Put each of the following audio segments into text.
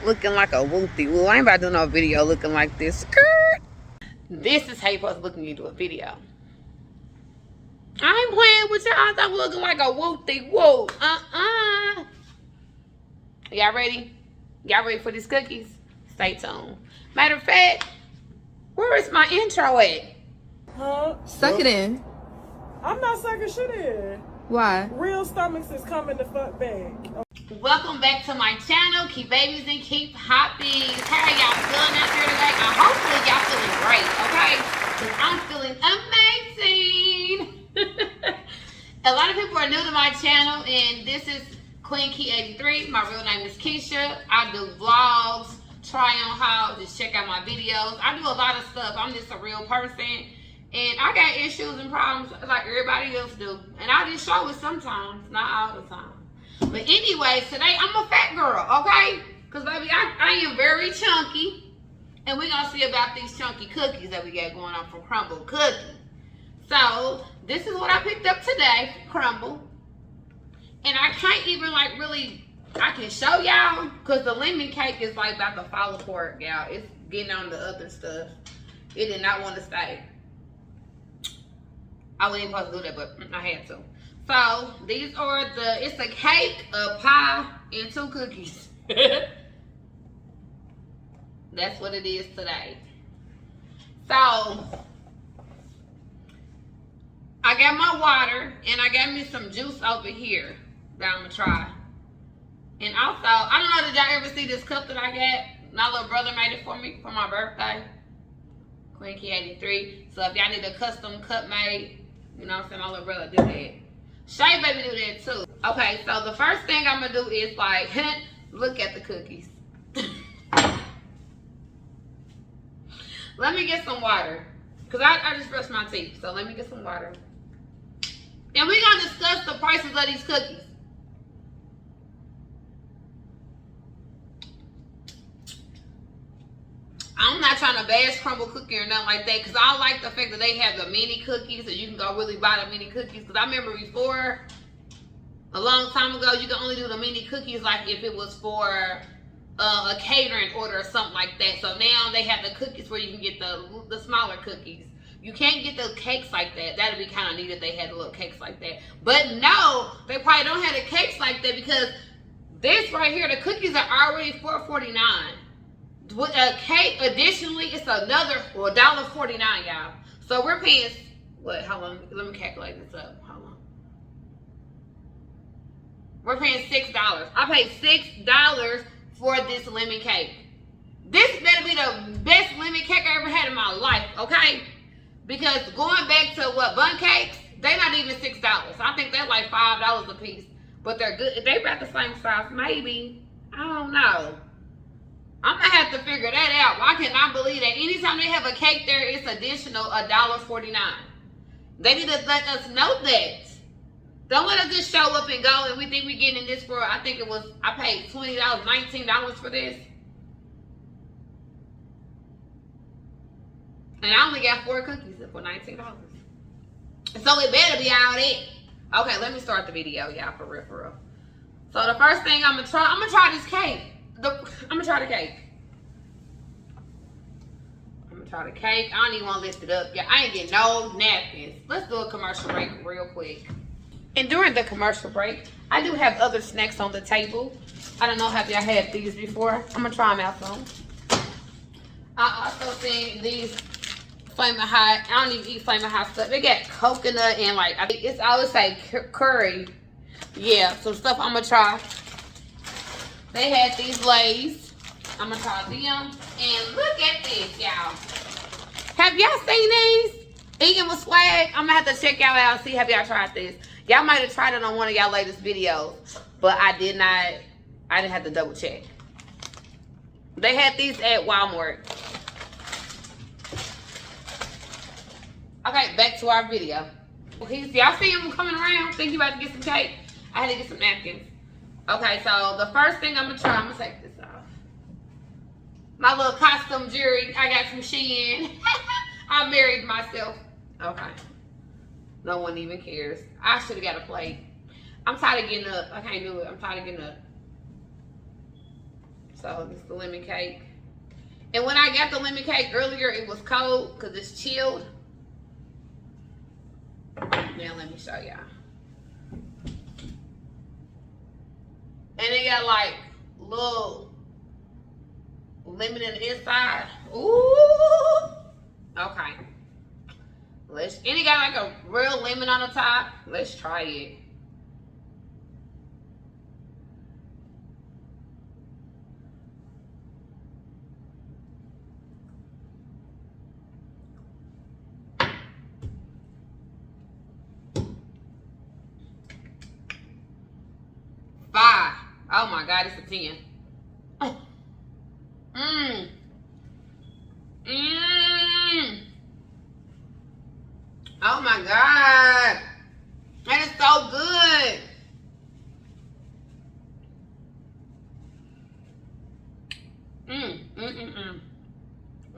Looking like a whoopty woo. I ain't about to do no video looking like this. Skirt. This is how you supposed to look when you do a video. I ain't playing with y'all. I thought we looking like a whoopty woo. Y'all ready? Y'all ready for these cookies? Stay tuned. Matter of fact, where is my intro at? Huh? Suck it in. I'm not sucking shit in. Why? Real stomachs is coming the fuck back. Welcome back to my channel. Keep babies and keep hoppies. How y'all feeling out there today? Hopefully y'all feeling great, okay? Because I'm feeling amazing. A lot of people are new to my channel, and this is QueenKey83. My real name is Keisha. I do vlogs, try on hauls, just check out my videos. I do a lot of stuff. I'm just a real person. And I got issues and problems like everybody else do. And I just show it sometimes, not all the time. But anyways, today I'm a fat girl, okay? Because, baby, I am very chunky. And we're going to see about these chunky cookies that we got going on from Crumbl Cookie. So, this is what I picked up today from Crumbl. And I can't even, like, really, I can show y'all. Because the lemon cake is, like, about to fall apart, y'all. It's getting on the other stuff. It did not want to stay. I wasn't supposed to do that, but I had to. So, these are it's a cake, a pie, and 2 cookies. That's what it is today. So, I got my water, and I got me some juice over here that I'm going to try. And also, I don't know, did y'all ever see this cup that I got? My little brother made it for me for my birthday. QueenKey83. So, if y'all need a custom cup made, you know what I'm saying, my little brother do that. Shay baby do that too. Okay, so the first thing I'm gonna do is like, look at the cookies. Let me get some water. Cause I just brushed my teeth. So let me get some water. And we're gonna discuss the prices of these cookies. I'm not trying to bash Crumbl Cookie or nothing like that, because I like the fact that they have the mini cookies, so you can go really buy the mini cookies. Because I remember before, a long time ago, you could only do the mini cookies like if it was for a catering order or something like that. So now they have the cookies where you can get the smaller cookies. You can't get the cakes like that. That'd be kind of neat if they had the little cakes like that. But no, they probably don't have the cakes like that, because this right here, the cookies are already $4.49. With a cake, additionally, it's another $1.49, y'all. So we're paying, what, how long? Let me calculate this up. How long? We're paying $6. I paid $6 for this lemon cake. This better be the best lemon cake I ever had in my life, okay? Because going back to what, bun cakes, they're not even $6. I think they're like $5 a piece. But they're good. They about the same size, maybe. I don't know. I'm gonna have to figure that out. I cannot believe that anytime they have a cake there, it's additional $1.49. They need to let us know that. Don't let us just show up and go and we think we're getting this for, I think it was, I paid $20, $19 for this. And I only got 4 cookies for $19. So it better be all that. Okay, let me start the video, y'all, for real, for real. So the first thing I'm gonna try this cake. I'm gonna try the cake. I'm gonna try the cake. I don't even want to lift it up. Yeah, I ain't getting no napkins. Let's do a commercial break real quick. And during the commercial break, I do have other snacks on the table. I don't know, have y'all had these before? I'm gonna try them out soon. I also seen these Flamin' Hot. I don't even eat Flamin' Hot stuff. They got coconut and like, I think it's, I would say curry. Yeah, some stuff I'm gonna try. They had these Lays. I'm gonna try them. And look at this, y'all. Have y'all seen these? Eating with swag. I'm gonna have to check y'all out and see, have y'all tried this. Y'all might have tried it on one of y'all latest videos, but I didn't have to double check. They had these at Walmart. Okay, back to our video. Okay, so y'all see him coming around? Think you about to get some cake? I had to get some napkins. Okay, so the first thing I'm gonna try, I'm gonna take this off. My little costume jewelry I got from Shein. I married myself. Okay. No one even cares. I should have got a plate. I'm tired of getting up. I can't do it. I'm tired of getting up. So this is the lemon cake. And when I got the lemon cake earlier, it was cold because it's chilled. Now let me show y'all. And it got like little lemon in the inside. Ooh. Okay. And it got like a real lemon on the top. Let's try it. Five. Oh my God, it's a 10. Mmm. Mmm. Oh my God. That is so good.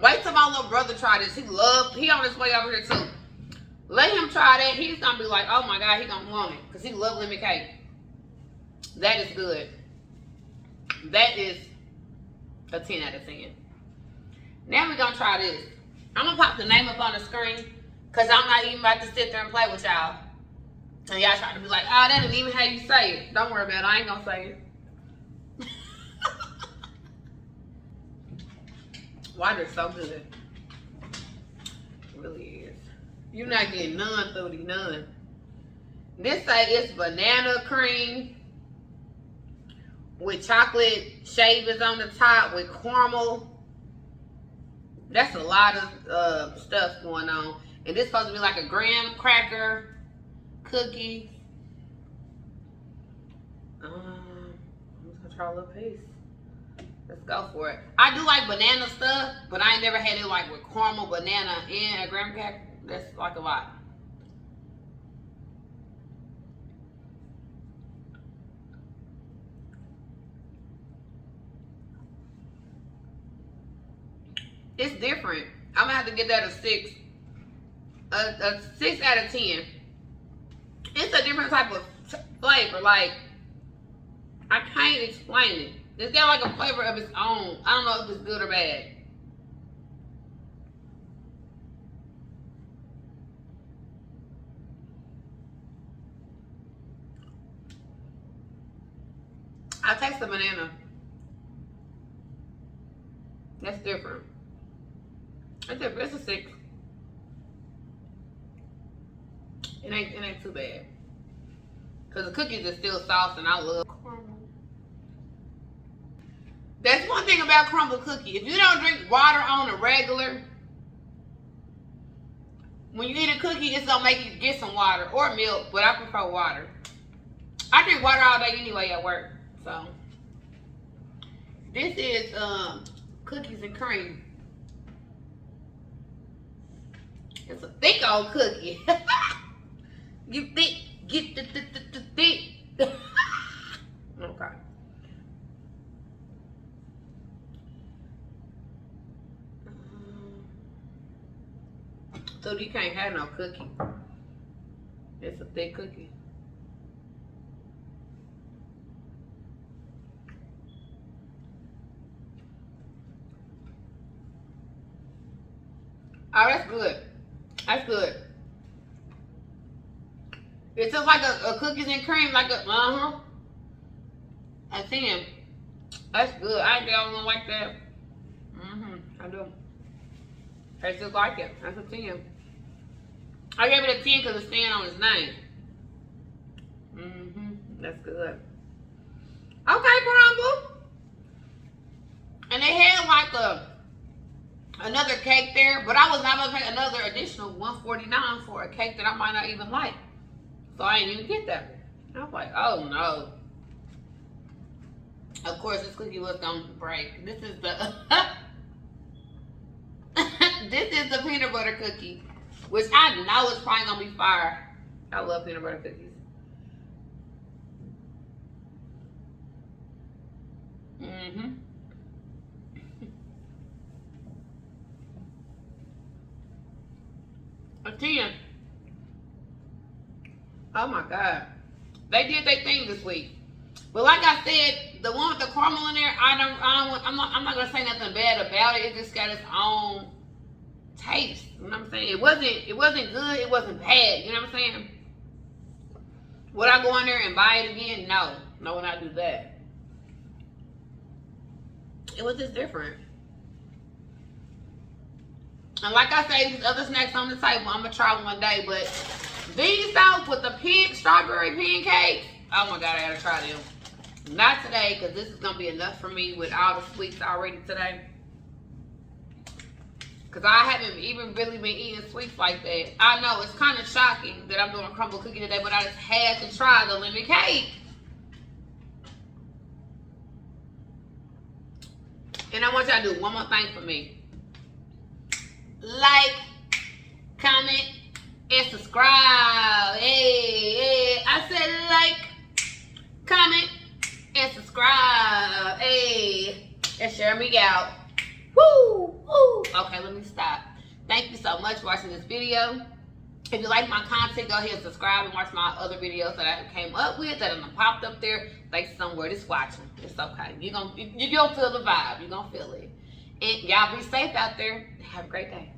Wait till my little brother try this. He on his way over here too. Let him try that. He's gonna be like, oh my God, he gonna want it. Because he loves lemon cake. That is good. That is a 10 out of 10. Now we're gonna try this. I'm gonna pop the name up on the screen because I'm not even about to sit there and play with y'all. And y'all trying to be like, oh, that ain't even how you say it. Don't worry about it. I ain't gonna say it. Water is so good. It really is. You're not getting none, Thootie, none. This say it's banana cream with chocolate shavings on the top with caramel. That's a lot of stuff going on. And this supposed to be like a graham cracker cookie. I'm just gonna try a little piece. Let's go for it. I do like banana stuff, but I ain't never had it like with caramel, banana, and a graham cracker. That's like a lot. It's different. I'm gonna have to get that a 6. A 6 out of 10. It's a different type of flavor. Like, I can't explain it. It's got like a flavor of its own. I don't know if it's good or bad. I taste the banana. That's different. It's a 6. It ain't too bad. Cause the cookies are still soft and I love Crumbl. That's one thing about Crumbl cookie. If you don't drink water on a regular, when you eat a cookie, it's gonna make you get some water or milk, but I prefer water. I drink water all day anyway at work. So this is cookies and cream. It's a thick old cookie. You thick, get the thick. Okay. So you can't have no cookie. It's a thick cookie. Oh, that's good. That's good. It's just like a cookies and cream, like a a 10. That's good. I ain't the only one like that. I do. Tastes just like it. That's a 10. I gave it a 10 because it's staying on its name. That's good. Okay, Crumbl. And they had like another cake there, but I was not gonna pay another additional $149 for a cake that I might not even like. So I didn't even get that. I was like, oh no. Of course, this cookie was gonna break. This is the this is the peanut butter cookie, which I know is probably gonna be fire. I love peanut butter cookies. A 10. Oh my God. They did their thing this week. But like I said, the one with the caramel in there, I'm not gonna say nothing bad about it. It just got its own taste. You know what I'm saying? It wasn't good. It wasn't bad. You know what I'm saying? Would I go in there and buy it again? No, would not do that. It was just different. And like I say, these other snacks on the table, I'm gonna try one day. But these out with the strawberry pancakes, oh my God, I gotta try them. Not today, because this is gonna be enough for me with all the sweets already today. Because I haven't even really been eating sweets like that. I know it's kind of shocking that I'm doing a Crumbl cookie today, but I just had to try the lemon cake. And I want y'all to do one more thing for me. Like, comment, and subscribe. Hey, I said like, comment, and subscribe. Hey, and share me out. Woo! Woo! Okay, let me stop. Thank you so much for watching this video. If you like my content, go ahead and subscribe and watch my other videos that I came up with that have popped up there. Thanks somewhere just watching. It's okay. You're gonna feel the vibe. You're gonna feel it. And y'all be safe out there. Have a great day.